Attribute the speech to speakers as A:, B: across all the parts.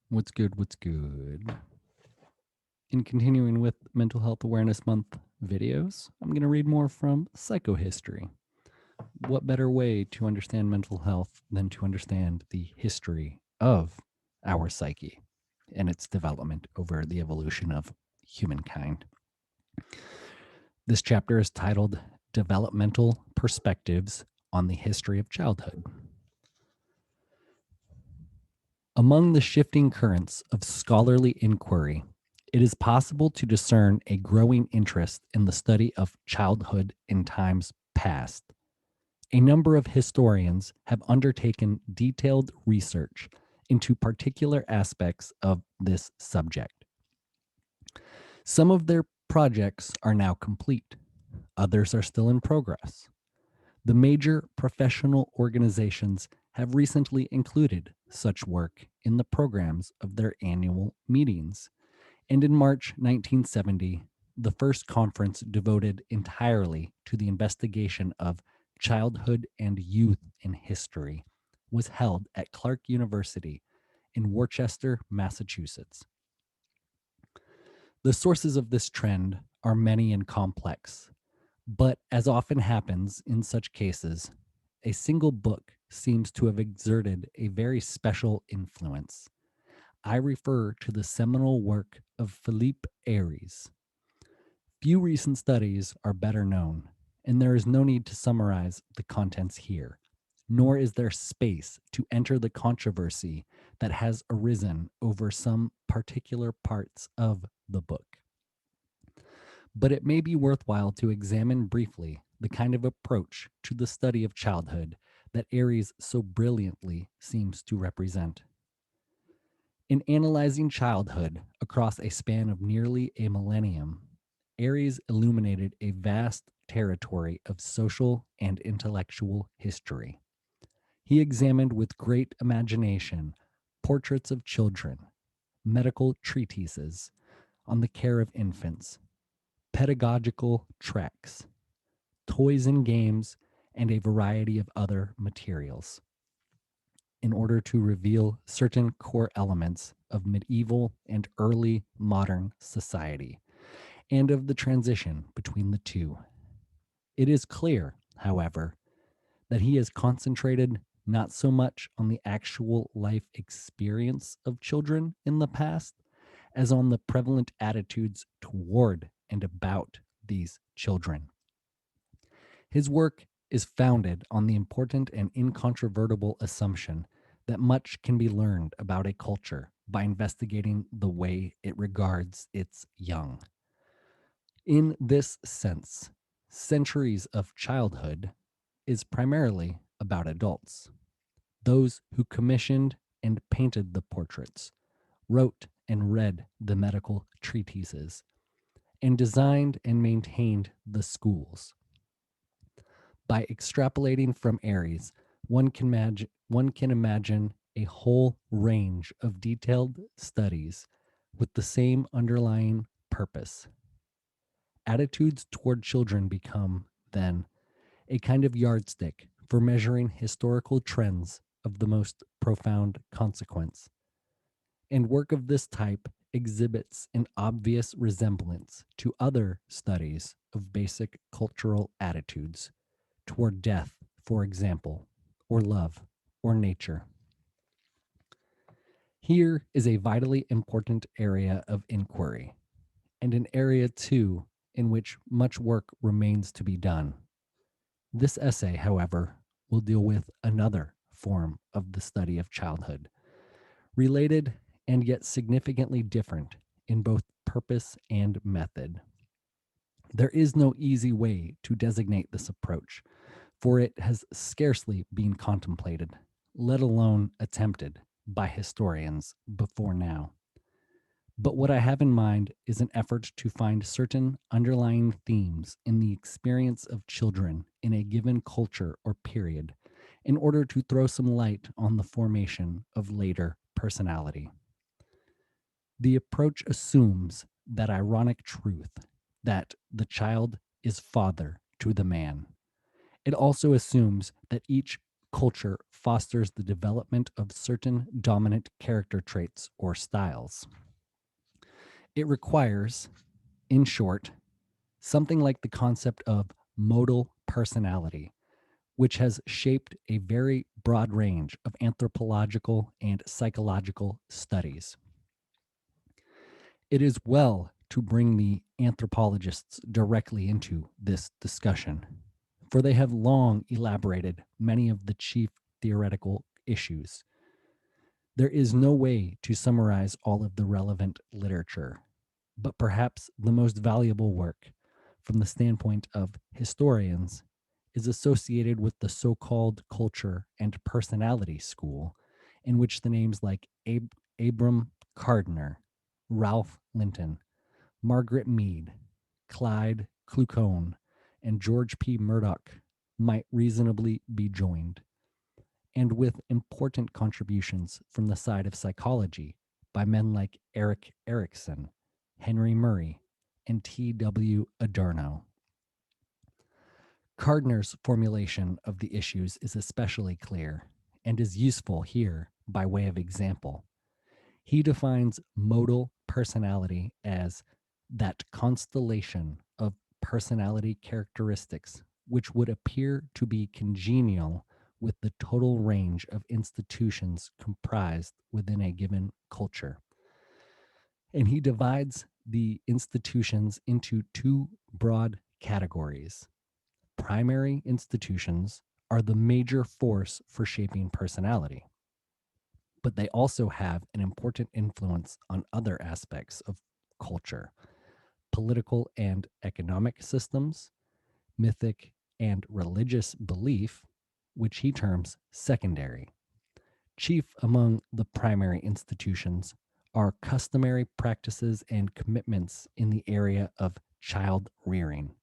A: What's good? What's good? In continuing with Mental Health Awareness Month videos, I'm going to read more from Psychohistory. What better way to understand mental health than to understand the history of our psyche and its development over the evolution of humankind? This chapter is titled Developmental Perspectives on the History of Childhood. Among the shifting currents of scholarly inquiry, it is possible to discern a growing interest in the study of childhood in times past. A number of historians have undertaken detailed research into particular aspects of this subject. Some of their projects are now complete, others are still in progress. The major professional organizations have recently included such work in the programs of their annual meetings. And in March 1970, the first conference devoted entirely to the investigation of childhood and youth in history was held at Clark University in Worcester, Massachusetts. The sources of this trend are many and complex, but as often happens in such cases, a single book seems to have exerted a very special influence. I refer to the seminal work of Philippe Ayres. Few recent studies are better known, and there is no need to summarize the contents here, nor is there space to enter the controversy that has arisen over some particular parts of the book. But it may be worthwhile to examine briefly the kind of approach to the study of childhood that Ayres so brilliantly seems to represent. In analyzing childhood across a span of nearly a millennium, Ayres illuminated a vast territory of social and intellectual history. He examined with great imagination portraits of children, medical treatises on the care of infants, pedagogical tracts, toys and games, and a variety of other materials in order to reveal certain core elements of medieval and early modern society and of the transition between the two. It is clear, however, that he has concentrated not so much on the actual life experience of children in the past as on the prevalent attitudes toward and about these children. His work is founded on the important and incontrovertible assumption that much can be learned about a culture by investigating the way it regards its young. In this sense, Centuries of Childhood is primarily about adults, those who commissioned and painted the portraits, wrote and read the medical treatises, and designed and maintained the schools. By extrapolating from Aries, one can imagine a whole range of detailed studies with the same underlying purpose. Attitudes toward children become, then, a kind of yardstick for measuring historical trends of the most profound consequence. And work of this type exhibits an obvious resemblance to other studies of basic cultural attitudes toward death, for example, or love, or nature. Here is a vitally important area of inquiry, and an area, too, in which much work remains to be done. This essay, however, will deal with another form of the study of childhood, related and yet significantly different in both purpose and method. There is no easy way to designate this approach, for it has scarcely been contemplated, let alone attempted, by historians before now. But what I have in mind is an effort to find certain underlying themes in the experience of children in a given culture or period in order to throw some light on the formation of later personality. The approach assumes that ironic truth that the child is father to the man. It also assumes that each culture fosters the development of certain dominant character traits or styles. It requires, in short, something like the concept of modal personality, which has shaped a very broad range of anthropological and psychological studies. It is well to bring the anthropologists directly into this discussion, for they have long elaborated many of the chief theoretical issues. There is no way to summarize all of the relevant literature, but perhaps the most valuable work from the standpoint of historians is associated with the so called culture and personality school, in which the names like Abram Gardner, Ralph Linton, Margaret Mead, Clyde Klucone, and George P. Murdoch might reasonably be joined, and with important contributions from the side of psychology by men like Eric Erikson, Henry Murray, and T.W. Adorno. Gardner's formulation of the issues is especially clear and is useful here by way of example. He defines modal personality as that constellation of personality characteristics which would appear to be congenial with the total range of institutions comprised within a given culture. And he divides the institutions into two broad categories. Primary institutions are the major force for shaping personality, but they also have an important influence on other aspects of culture, political and economic systems, mythic and religious belief, which he terms secondary. Chief among the primary institutions are customary practices and commitments in the area of child rearing.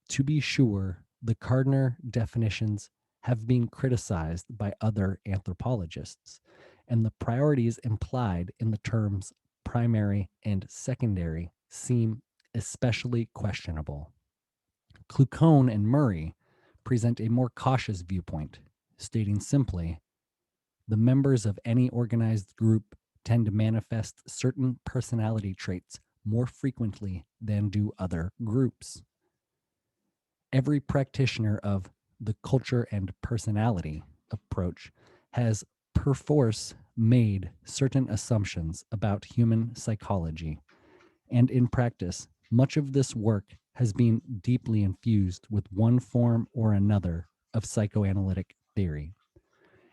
A: To be sure, the Gardner definitions have been criticized by other anthropologists, and the priorities implied in the terms primary and secondary seem especially questionable. Klucone and Murray present a more cautious viewpoint, stating simply, the members of any organized group tend to manifest certain personality traits more frequently than do other groups. Every practitioner of the culture and personality approach has perforce made certain assumptions about human psychology, and in practice, much of this work has been deeply infused with one form or another of psychoanalytic theory.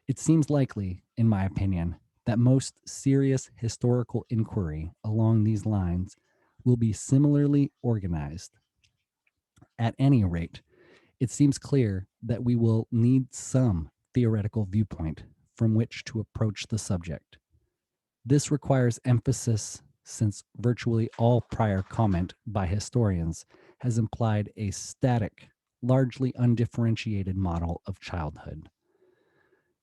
A: It seems likely, in my opinion, that most serious historical inquiry along these lines will be similarly organized. At any rate, it seems clear that we will need some theoretical viewpoint from which to approach the subject. This requires emphasis since virtually all prior comment by historians has implied a static, largely undifferentiated model of childhood.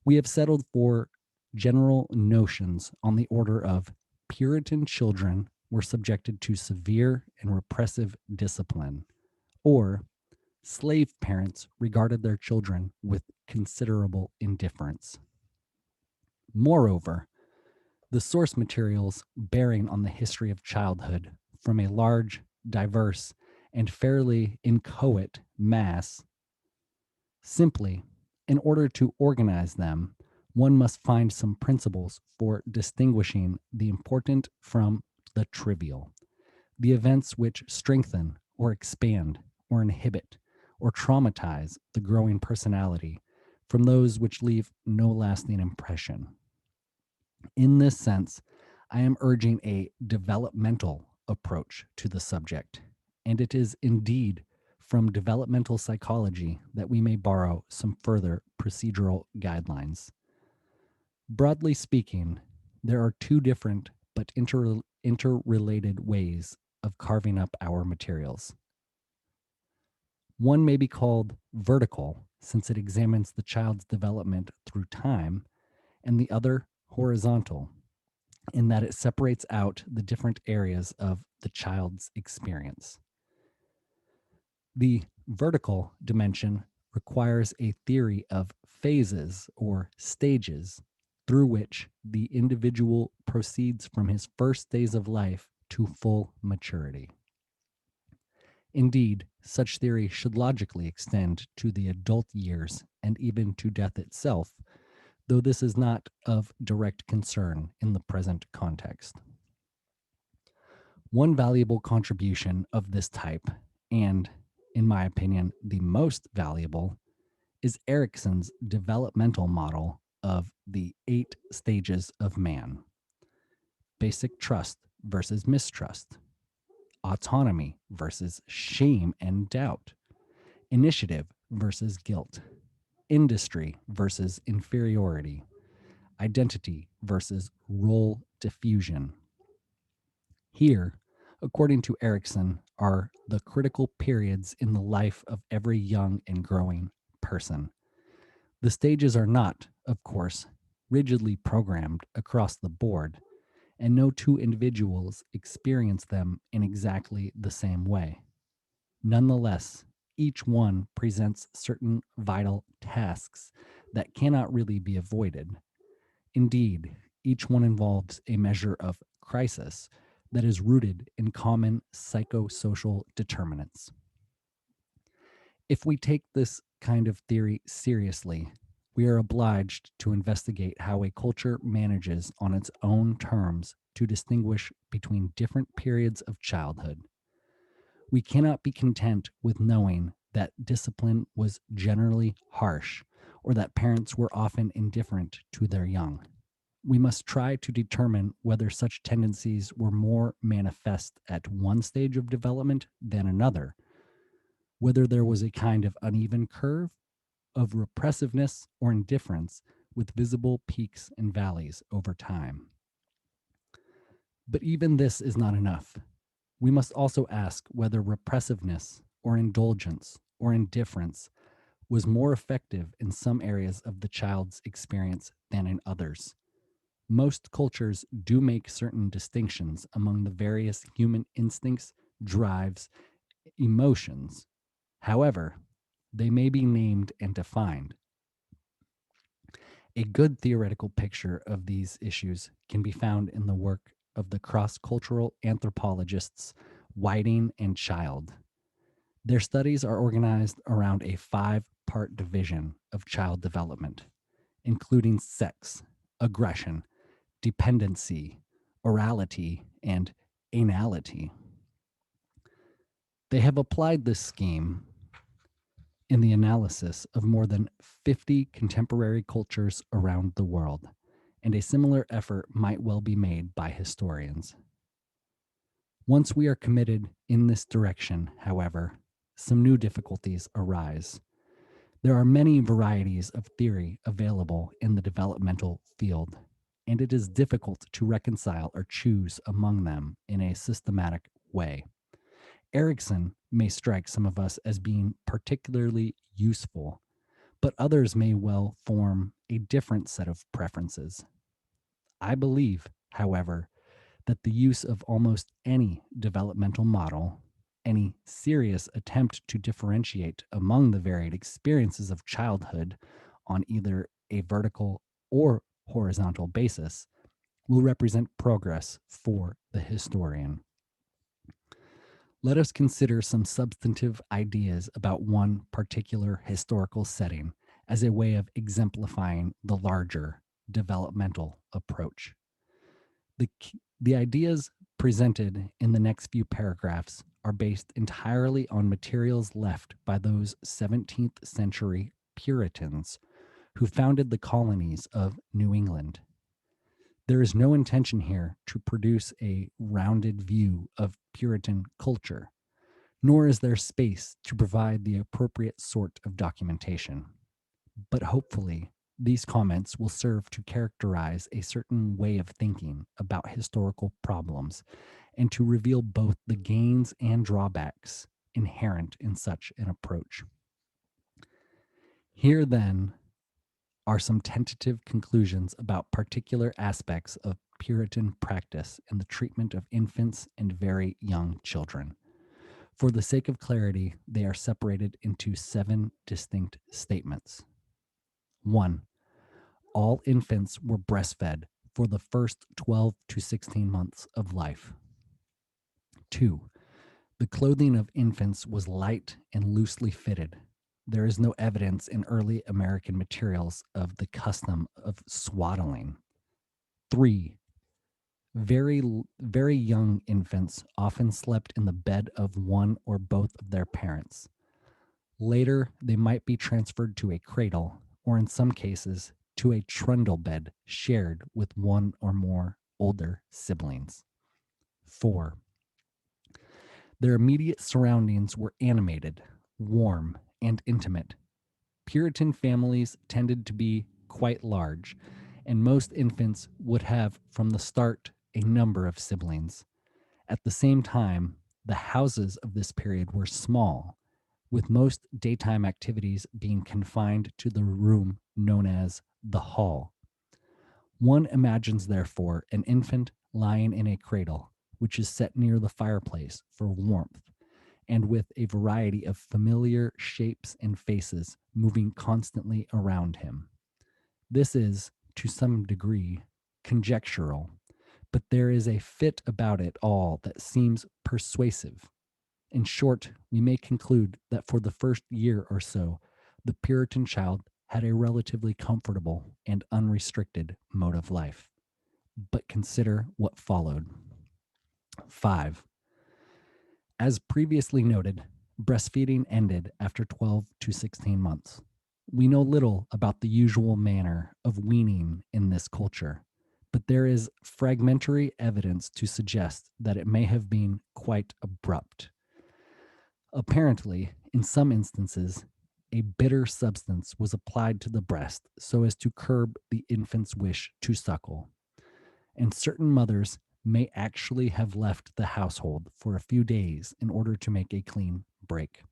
A: We have settled for general notions on the order of Puritan children were subjected to severe and repressive discipline, or slave parents regarded their children with considerable indifference. Moreover, the source materials bearing on the history of childhood from a large, diverse, and fairly inchoate mass, simply, in order to organize them, one must find some principles for distinguishing the important from the trivial, the events which strengthen or expand or inhibit or traumatize the growing personality from those which leave no lasting impression. In this sense, I am urging a developmental approach to the subject, and it is indeed from developmental psychology that we may borrow some further procedural guidelines. Broadly speaking, there are two different but interrelated ways of carving up our materials. One may be called vertical, since it examines the child's development through time, and the other horizontal, in that it separates out the different areas of the child's experience. The vertical dimension requires a theory of phases or stages through which the individual proceeds from his first days of life to full maturity. Indeed, such theory should logically extend to the adult years and even to death itself, though this is not of direct concern in the present context. One valuable contribution of this type, and in my opinion, the most valuable, is Erickson's developmental model of the 8 stages of man: basic trust versus mistrust, autonomy versus shame and doubt, initiative versus guilt, industry versus inferiority, identity versus role diffusion. Here, according to Erickson, are the critical periods in the life of every young and growing person. The stages are not, of course, rigidly programmed across the board, and no two individuals experience them in exactly the same way. Nonetheless, each one presents certain vital tasks that cannot really be avoided. Indeed, each one involves a measure of crisis that is rooted in common psychosocial determinants. If we take this kind of theory seriously, we are obliged to investigate how a culture manages on its own terms to distinguish between different periods of childhood. We cannot be content with knowing that discipline was generally harsh or that parents were often indifferent to their young. We must try to determine whether such tendencies were more manifest at one stage of development than another, whether there was a kind of uneven curve of repressiveness or indifference with visible peaks and valleys over time. But even this is not enough. We must also ask whether repressiveness or indulgence or indifference was more effective in some areas of the child's experience than in others. Most cultures do make certain distinctions among the various human instincts, drives, emotions. However, they may be named and defined. A good theoretical picture of these issues can be found in the work of the cross-cultural anthropologists Whiting and Child. Their studies are organized around a 5-part division of child development, including sex, aggression, dependency, orality, and anality. They have applied this scheme in the analysis of more than 50 contemporary cultures around the world, and a similar effort might well be made by historians. Once we are committed in this direction, however, some new difficulties arise. There are many varieties of theory available in the developmental field, and it is difficult to reconcile or choose among them in a systematic way. Erickson may strike some of us as being particularly useful, but others may well form a different set of preferences. I believe, however, that the use of almost any developmental model, any serious attempt to differentiate among the varied experiences of childhood on either a vertical or horizontal basis, will represent progress for the historian. Let us consider some substantive ideas about one particular historical setting as a way of exemplifying the larger developmental approach. The ideas presented in the next few paragraphs are based entirely on materials left by those 17th century Puritans who founded the colonies of New England. There is no intention here to produce a rounded view of Puritan culture, nor is there space to provide the appropriate sort of documentation. But hopefully, these comments will serve to characterize a certain way of thinking about historical problems and to reveal both the gains and drawbacks inherent in such an approach. Here, then, are some tentative conclusions about particular aspects of Puritan practice in the treatment of infants and very young children. For the sake of clarity, they are separated into 7 distinct statements. 1. All infants were breastfed for the first 12 to 16 months of life. 2. The clothing of infants was light and loosely fitted. There is no evidence in early American materials of the custom of swaddling. 3. Very young infants often slept in the bed of one or both of their parents. Later, they might be transferred to a cradle, or in some cases, to a trundle bed shared with one or more older siblings. 4. Their immediate surroundings were animated, warm, and intimate. Puritan families tended to be quite large, and most infants would have from the start a number of siblings. At the same time, the houses of this period were small, with most daytime activities being confined to the room known as the hall. One imagines, therefore, an infant lying in a cradle, which is set near the fireplace for warmth, and with a variety of familiar shapes and faces moving constantly around him. This is, to some degree, conjectural, but there is a fit about it all that seems persuasive. In short, we may conclude that for the first year or so, the Puritan child had a relatively comfortable and unrestricted mode of life. But consider what followed. 5. As previously noted, breastfeeding ended after 12 to 16 months. We know little about the usual manner of weaning in this culture, but there is fragmentary evidence to suggest that it may have been quite abrupt. Apparently, in some instances, a bitter substance was applied to the breast so as to curb the infant's wish to suckle, and certain mothers may actually have left the household for a few days in order to make a clean break.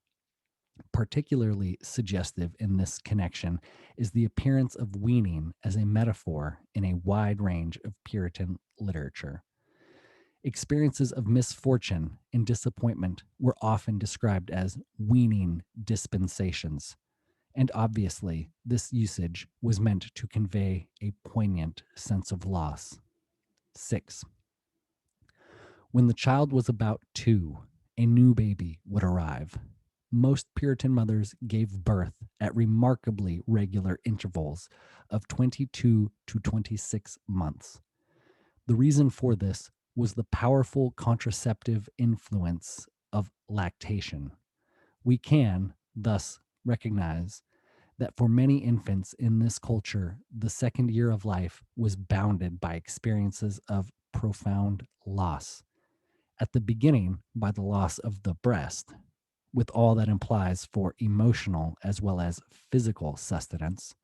A: Particularly suggestive in this connection is the appearance of weaning as a metaphor in a wide range of Puritan literature. Experiences of misfortune and disappointment were often described as weaning dispensations, and obviously this usage was meant to convey a poignant sense of loss. 6. When the child was about 2, a new baby would arrive. Most Puritan mothers gave birth at remarkably regular intervals of 22 to 26 months. The reason for this was the powerful contraceptive influence of lactation. We can, thus, recognize that for many infants in this culture, the second year of life was bounded by experiences of profound loss. At the beginning, by the loss of the breast, with all that implies for emotional as well as physical sustenance,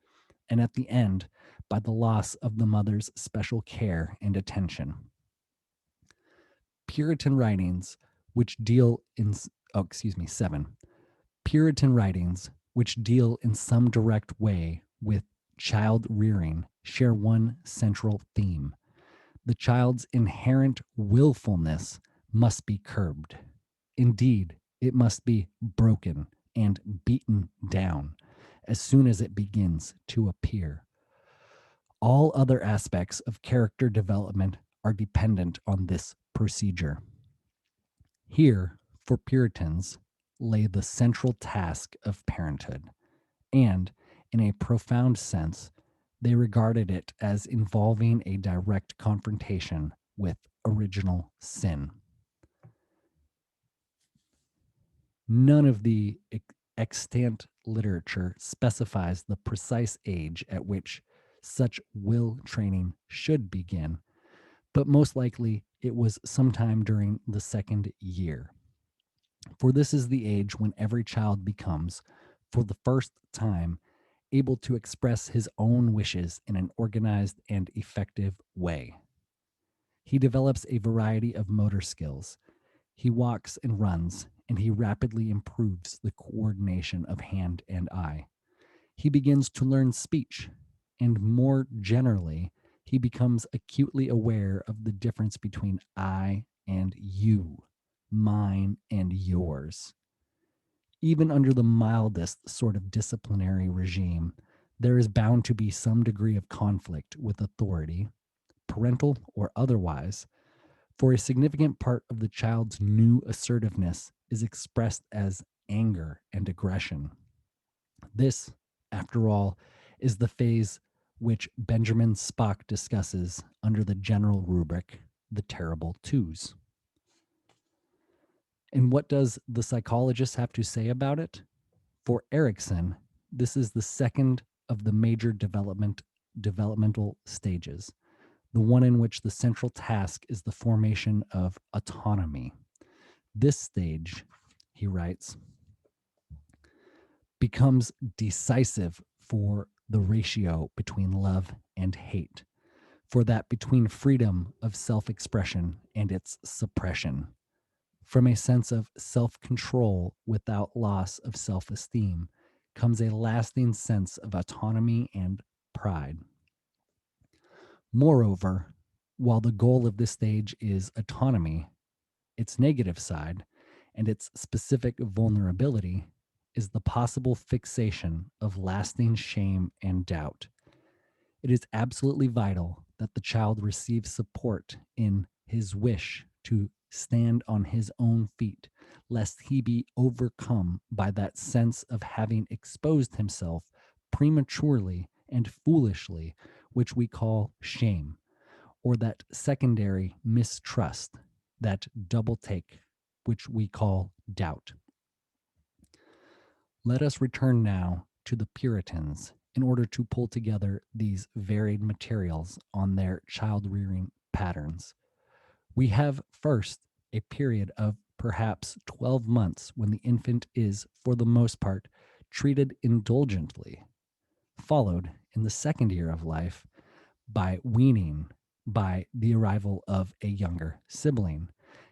A: and at the end, by the loss of the mother's special care and attention. Puritan writings, which deal in, 7. Puritan writings, which deal in some direct way with child rearing, share one central theme. The child's inherent willfulness must be curbed. Indeed, it must be broken and beaten down as soon as it begins to appear. All other aspects of character development are dependent on this procedure. Here, for Puritans, lay the central task of parenthood, and, in a profound sense, they regarded it as involving a direct confrontation with original sin. None of the extant literature specifies the precise age at which such will training should begin, but most likely it was sometime during the second year. For this is the age when every child becomes, for the first time, able to express his own wishes in an organized and effective way. He develops a variety of motor skills. He walks and runs, and he rapidly improves the coordination of hand and eye. He begins to learn speech, and more generally, he becomes acutely aware of the difference between I and you, mine, and yours. Even under the mildest sort of disciplinary regime, there is bound to be some degree of conflict with authority, parental or otherwise, for a significant part of the child's new assertiveness is expressed as anger and aggression. This, after all, is the phase which Benjamin Spock discusses under the general rubric, the terrible twos. And what does the psychologist have to say about it? For Erikson, this is the second of the major developmental stages, the one in which the central task is the formation of autonomy. This stage, he writes, becomes decisive for the ratio between love and hate, for that between freedom of self expression and its suppression. From a sense of self control without loss of self esteem comes a lasting sense of autonomy and pride. Moreover, while the goal of this stage is autonomy, its negative side and its specific vulnerability is the possible fixation of lasting shame and doubt. It is absolutely vital that the child receive support in his wish to stand on his own feet, lest he be overcome by that sense of having exposed himself prematurely and foolishly, which we call shame, or that secondary mistrust, that double take, which we call doubt. Let us return now to the Puritans in order to pull together these varied materials on their child rearing patterns. We have first a period of perhaps 12 months when the infant is, for the most part, treated indulgently, followed in the second year of life by weaning, by the arrival of a younger sibling,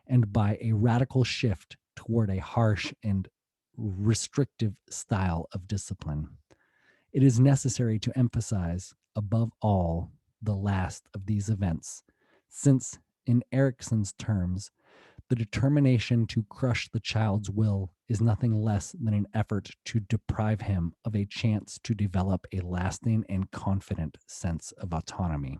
A: and by a radical shift toward a harsh and restrictive style of discipline. It is necessary to emphasize, above all, the last of these events, since, in Erikson's terms, the determination to crush the child's will is nothing less than an effort to deprive him of a chance to develop a lasting and confident sense of autonomy.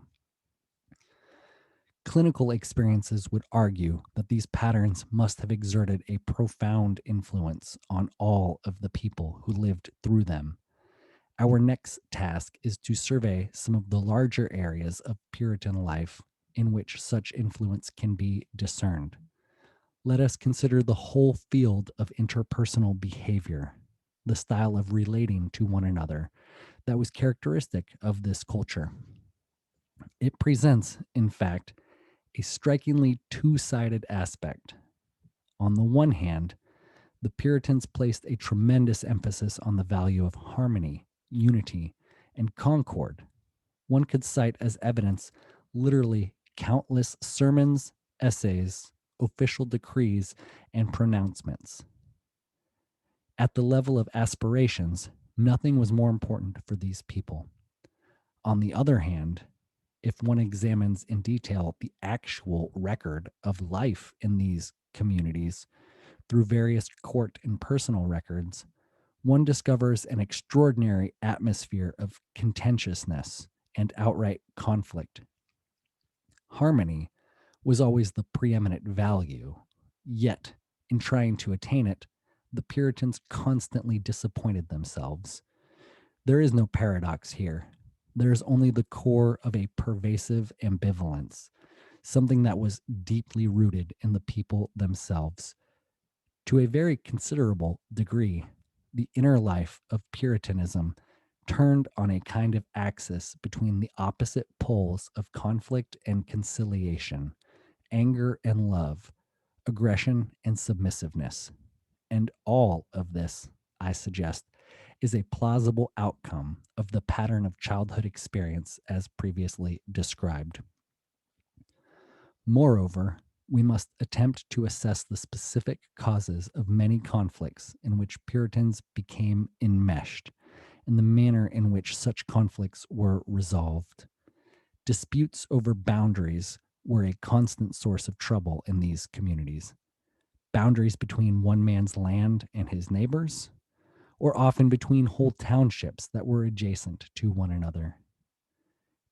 A: Clinical experiences would argue that these patterns must have exerted a profound influence on all of the people who lived through them. Our next task is to survey some of the larger areas of Puritan life in which such influence can be discerned. Let us consider the whole field of interpersonal behavior, the style of relating to one another that was characteristic of this culture. It presents, in fact, a strikingly two-sided aspect. On the one hand, the Puritans placed a tremendous emphasis on the value of harmony, unity, and concord. One could cite as evidence literally countless sermons, essays, official decrees, and pronouncements. At the level of aspirations, nothing was more important for these people. On the other hand, if one examines in detail the actual record of life in these communities through various court and personal records, one discovers an extraordinary atmosphere of contentiousness and outright conflict. Harmony was always the preeminent value, yet, in trying to attain it, the Puritans constantly disappointed themselves. There is no paradox here. There is only the core of a pervasive ambivalence, something that was deeply rooted in the people themselves. To a very considerable degree, the inner life of Puritanism turned on a kind of axis between the opposite poles of conflict and conciliation, anger and love, aggression and submissiveness. And all of this, I suggest, is a plausible outcome of the pattern of childhood experience as previously described. Moreover, we must attempt to assess the specific causes of many conflicts in which Puritans became enmeshed and the manner in which such conflicts were resolved. Disputes over boundaries were a constant source of trouble in these communities. boundaries between one man's land and his neighbors, or often between whole townships that were adjacent to one another.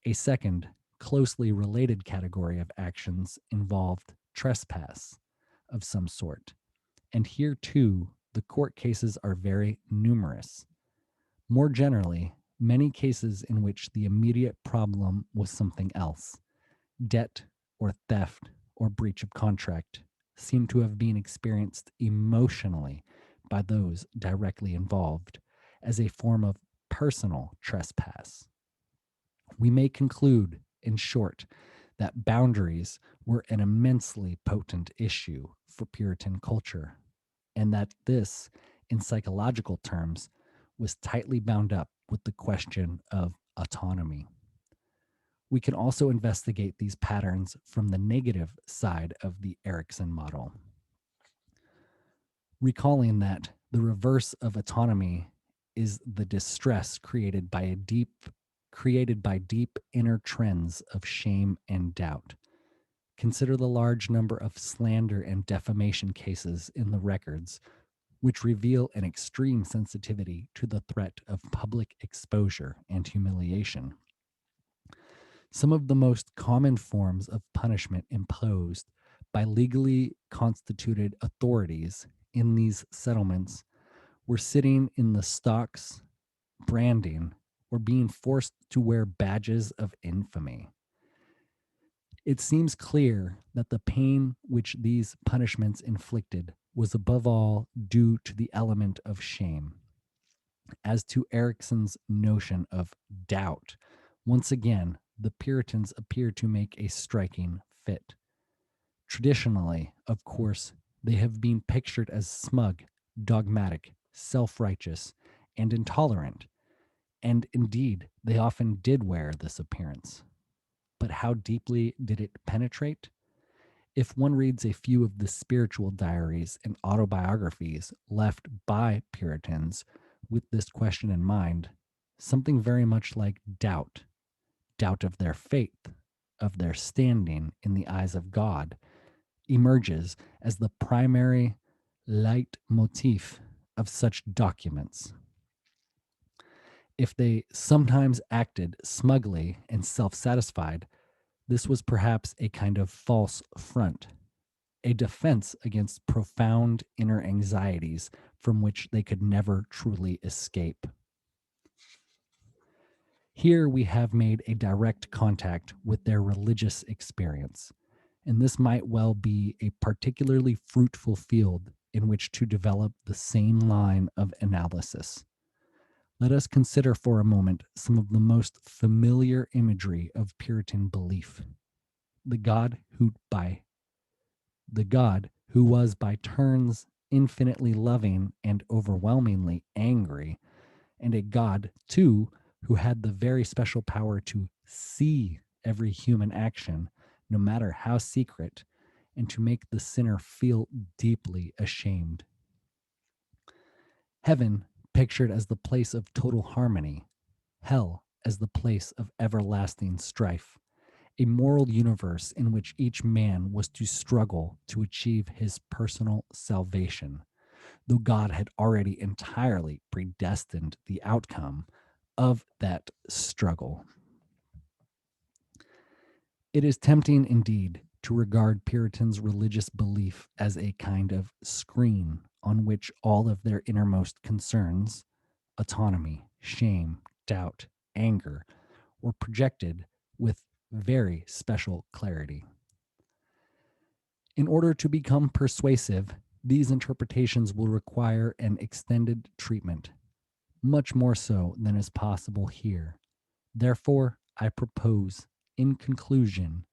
A: A second, closely related category of actions involved trespass of some sort, and here too, the court cases are very numerous. More generally, many cases in which the immediate problem was something else, debt or theft or breach of contract, seem to have been experienced emotionally by those directly involved as a form of personal trespass. We may conclude, in short, that boundaries were an immensely potent issue for Puritan culture, and that this, in psychological terms, was tightly bound up with the question of autonomy. We can also investigate these patterns from the negative side of the Erikson model, recalling that the reverse of autonomy is the distress created by deep inner trends of shame and doubt. Consider the large number of slander and defamation cases in the records, which reveal an extreme sensitivity to the threat of public exposure and humiliation. Some of the most common forms of punishment imposed by legally constituted authorities in these settlements were sitting in the stocks, branding, or being forced to wear badges of infamy. It seems clear that the pain which these punishments inflicted was above all due to the element of shame. As to Erickson's notion of doubt, once again, the Puritans appear to make a striking fit. Traditionally, of course, they have been pictured as smug, dogmatic, self righteous, and intolerant, and indeed, they often did wear this appearance. But how deeply did it penetrate? If one reads a few of the spiritual diaries and autobiographies left by Puritans with this question in mind, something very much like doubt of their faith, of their standing in the eyes of God, emerges as the primary leitmotif of such documents. If they sometimes acted smugly and self satisfied, this was perhaps a kind of false front, a defense against profound inner anxieties from which they could never truly escape. Here we have made a direct contact with their religious experience, and this might well be a particularly fruitful field in which to develop the same line of analysis. Let us consider for a moment some of the most familiar imagery of Puritan belief. The God who was by turns infinitely loving and overwhelmingly angry, and a God, too, who had the very special power to see every human action, no matter how secret, and to make the sinner feel deeply ashamed. Heaven, pictured as the place of total harmony, hell as the place of everlasting strife, a moral universe in which each man was to struggle to achieve his personal salvation, though God had already entirely predestined the outcome of that struggle. It is tempting indeed to regard Puritans' religious belief as a kind of screen on which all of their innermost concerns, autonomy, shame, doubt, anger, were projected with very special clarity. In order to become persuasive, these interpretations will require an extended treatment, much more so than is possible here. Therefore, I propose, in conclusion,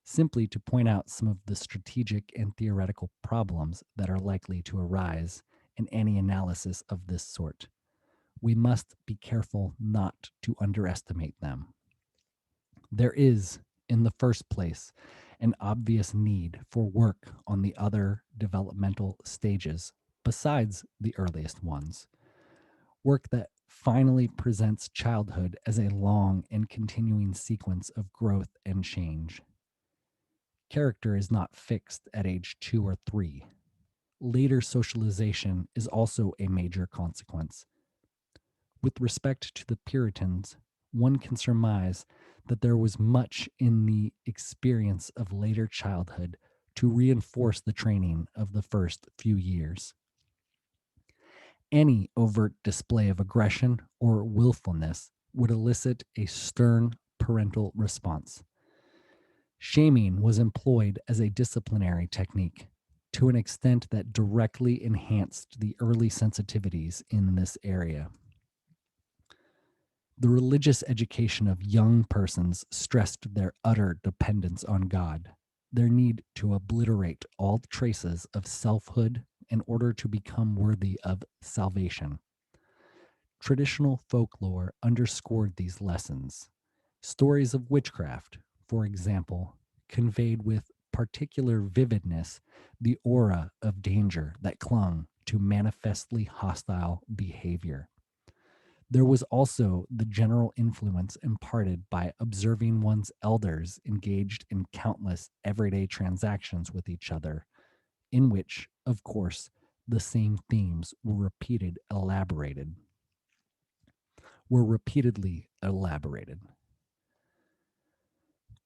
A: simply to point out some of the strategic and theoretical problems that are likely to arise in any analysis of this sort. We must be careful not to underestimate them. There is, in the first place, an obvious need for work on the other developmental stages besides the earliest ones. Work that finally presents childhood as a long and continuing sequence of growth and change. Character is not fixed at age 2 or 3. later socialization is also a major consequence. With respect to the Puritans, one can surmise that there was much in the experience of later childhood to reinforce the training of the first few years. Any overt display of aggression or willfulness would elicit a stern parental response. Shaming was employed as a disciplinary technique to an extent that directly enhanced the early sensitivities in this area. The religious education of young persons stressed their utter dependence on God, their need to obliterate all traces of selfhood in order to become worthy of salvation. Traditional folklore underscored these lessons. Stories of witchcraft, for example, conveyed with particular vividness the aura of danger that clung to manifestly hostile behavior. There was also the general influence imparted by observing one's elders engaged in countless everyday transactions with each other, in which, of course, the same themes were repeatedly elaborated.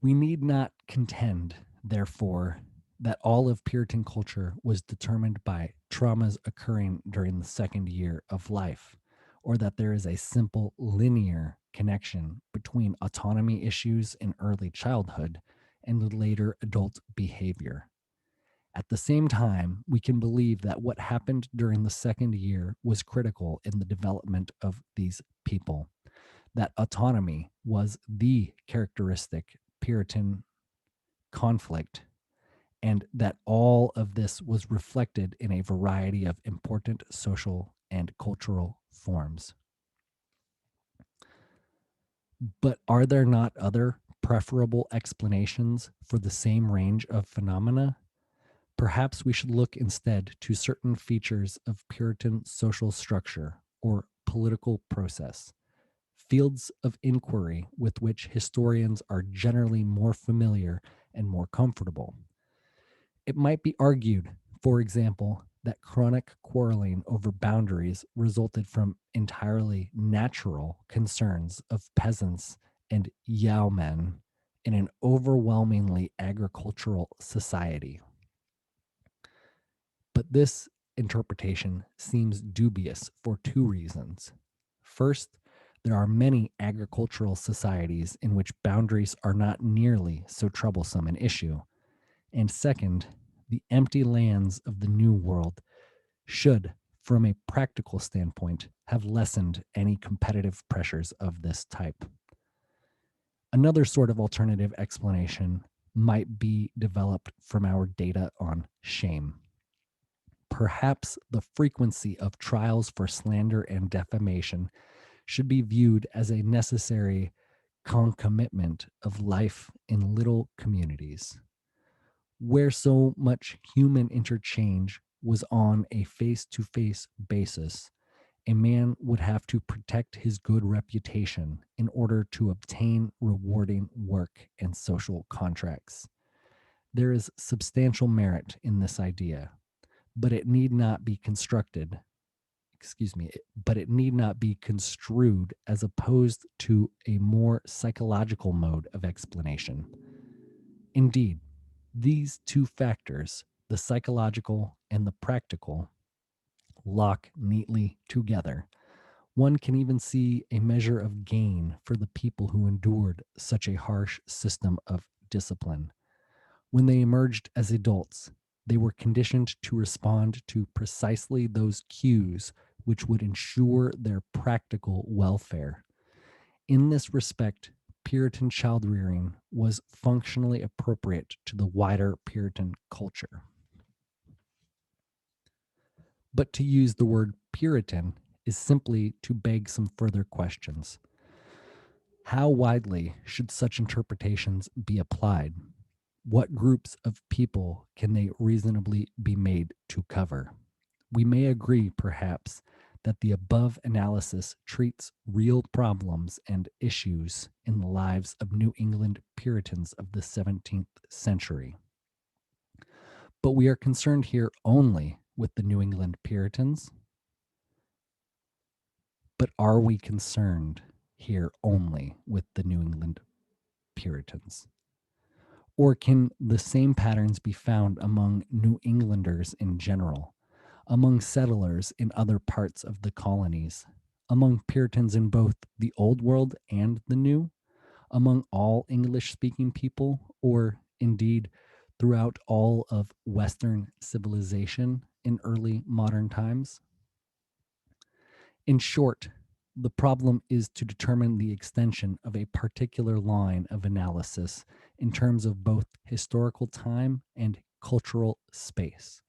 A: We need not contend, therefore, that all of Puritan culture was determined by traumas occurring during the second year of life, or that there is a simple linear connection between autonomy issues in early childhood and later adult behavior. At the same time, we can believe that what happened during the second year was critical in the development of these people, that autonomy was the characteristic Puritan conflict, and that all of this was reflected in a variety of important social and cultural forms. But are there not other preferable explanations for the same range of phenomena? Perhaps we should look instead to certain features of Puritan social structure or political process, fields of inquiry with which historians are generally more familiar and more comfortable. It might be argued, for example, that chronic quarreling over boundaries resulted from entirely natural concerns of peasants and yeomen in an overwhelmingly agricultural society. But this interpretation seems dubious for two reasons. First, there are many agricultural societies in which boundaries are not nearly so troublesome an issue. And second, the empty lands of the New World should, from a practical standpoint, have lessened any competitive pressures of this type. Another sort of alternative explanation might be developed from our data on shame. Perhaps the frequency of trials for slander and defamation should be viewed as a necessary concomitant of life in little communities, where so much human interchange was on a face to face basis. A man would have to protect his good reputation in order to obtain rewarding work and social contracts. There is substantial merit in this idea, but it need not be but it need not be construed as opposed to a more psychological mode of explanation. Indeed, these two factors, the psychological and the practical, lock neatly together. One can even see a measure of gain for the people who endured such a harsh system of discipline. When they emerged as adults, they were conditioned to respond to precisely those cues which would ensure their practical welfare. In this respect, Puritan child rearing was functionally appropriate to the wider Puritan culture. But to use the word Puritan is simply to beg some further questions. How widely should such interpretations be applied? What groups of people can they reasonably be made to cover? We may agree, perhaps, that the above analysis treats real problems and issues in the lives of New England Puritans of the 17th century. But we are concerned here only with the New England Puritans? But are we concerned here only with the New England Puritans? Or can the same patterns be found among New Englanders in general, among settlers in other parts of the colonies, among Puritans in both the Old World and the New, among all English speaking people, or indeed throughout all of Western civilization in early modern times? In short, the problem is to determine the extension of a particular line of analysis in terms of both historical time and cultural space.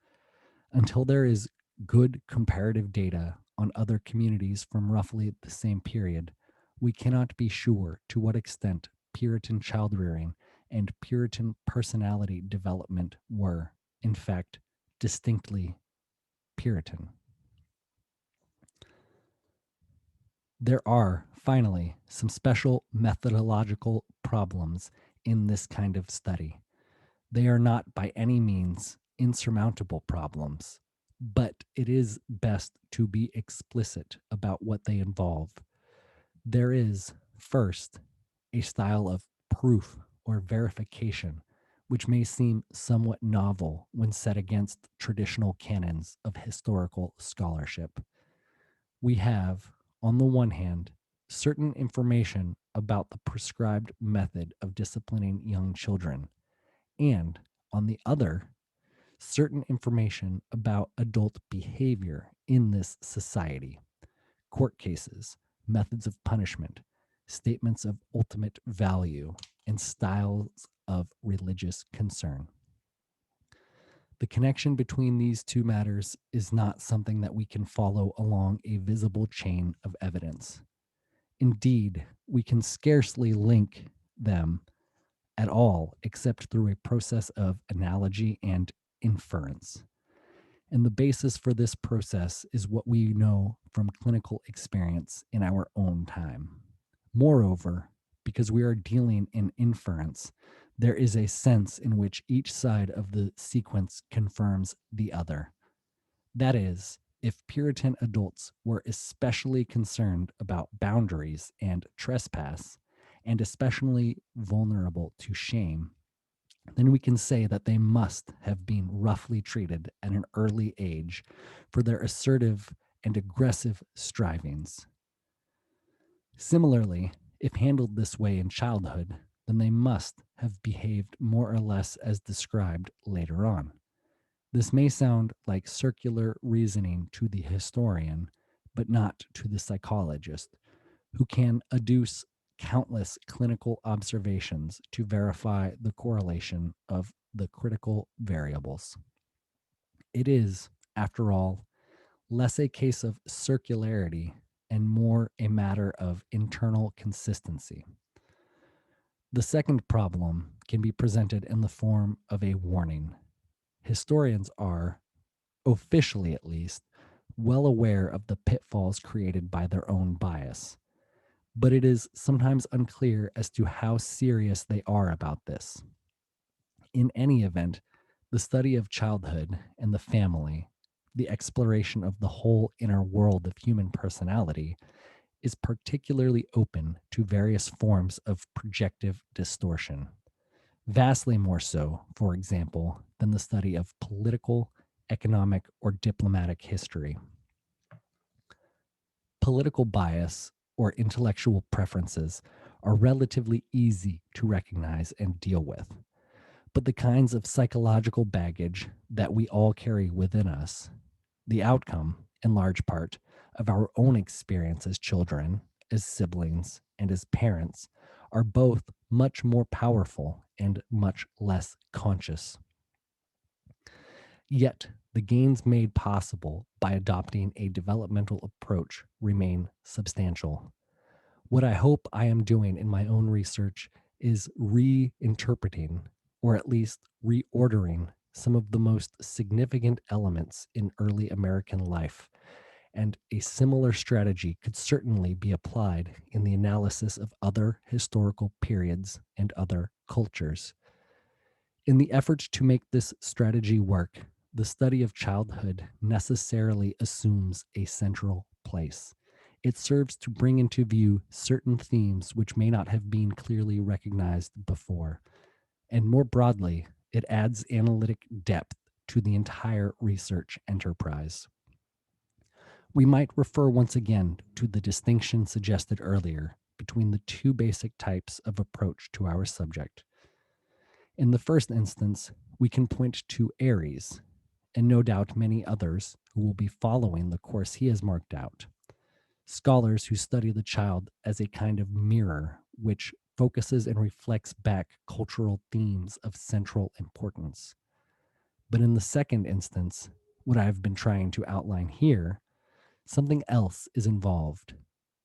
A: Until there is good comparative data on other communities from roughly the same period, we cannot be sure to what extent Puritan child rearing and Puritan personality development were, in fact, distinctly Puritan. There are, finally, some special methodological problems in this kind of study. They are not by any means insurmountable problems, but it is best to be explicit about what they involve. There is, first, a style of proof or verification, which may seem somewhat novel when set against traditional canons of historical scholarship. We have, on the one hand, certain information about the prescribed method of disciplining young children, and, on the other, certain information about adult behavior in this society, court cases, methods of punishment, statements of ultimate value, and styles of religious concern. The connection between these two matters is not something that we can follow along a visible chain of evidence. Indeed, we can scarcely link them at all except through a process of analogy and inference. And the basis for this process is what we know from clinical experience in our own time. Moreover, because we are dealing in inference, there is a sense in which each side of the sequence confirms the other. That is, if Puritan adults were especially concerned about boundaries and trespass, and especially vulnerable to shame, then we can say that they must have been roughly treated at an early age for their assertive and aggressive strivings. Similarly, if handled this way in childhood, then they must have behaved more or less as described later on. This may sound like circular reasoning to the historian, but not to the psychologist, who can adduce countless clinical observations to verify the correlation of the critical variables. It is, after all, less a case of circularity and more a matter of internal consistency. The second problem can be presented in the form of a warning. Historians are, officially at least, well aware of the pitfalls created by their own bias, but it is sometimes unclear as to how serious they are about this. In any event, the study of childhood and the family, the exploration of the whole inner world of human personality, is particularly open to various forms of projective distortion. Vastly more so, for example, than the study of political, economic, or diplomatic history. Political bias or intellectual preferences are relatively easy to recognize and deal with. But the kinds of psychological baggage that we all carry within us, the outcome, in large part, of our own experience as children, as siblings, and as parents, are both much more powerful and much less conscious. Yet, the gains made possible by adopting a developmental approach remain substantial. What I hope I am doing in my own research is reinterpreting, or at least reordering, some of the most significant elements in early American life, and a similar strategy could certainly be applied in the analysis of other historical periods and other cultures. In the effort to make this strategy work, the study of childhood necessarily assumes a central place. It serves to bring into view certain themes which may not have been clearly recognized before. And more broadly, it adds analytic depth to the entire research enterprise. We might refer once again to the distinction suggested earlier between the two basic types of approach to our subject. In the first instance, we can point to Aries, and no doubt many others who will be following the course he has marked out. Scholars who study the child as a kind of mirror which focuses and reflects back cultural themes of central importance. But in the second instance, what I have been trying to outline here, something else is involved.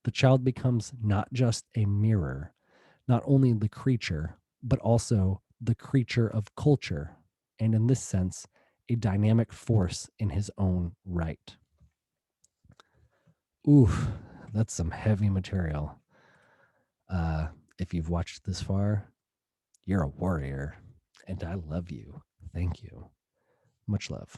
A: The child becomes not just a mirror, not only the creature, but also the creature of culture, and in this sense, a dynamic force in his own right. Oof, that's some heavy material. Uh, if you've watched this far, you're a warrior, and I love you. Thank you. Much love.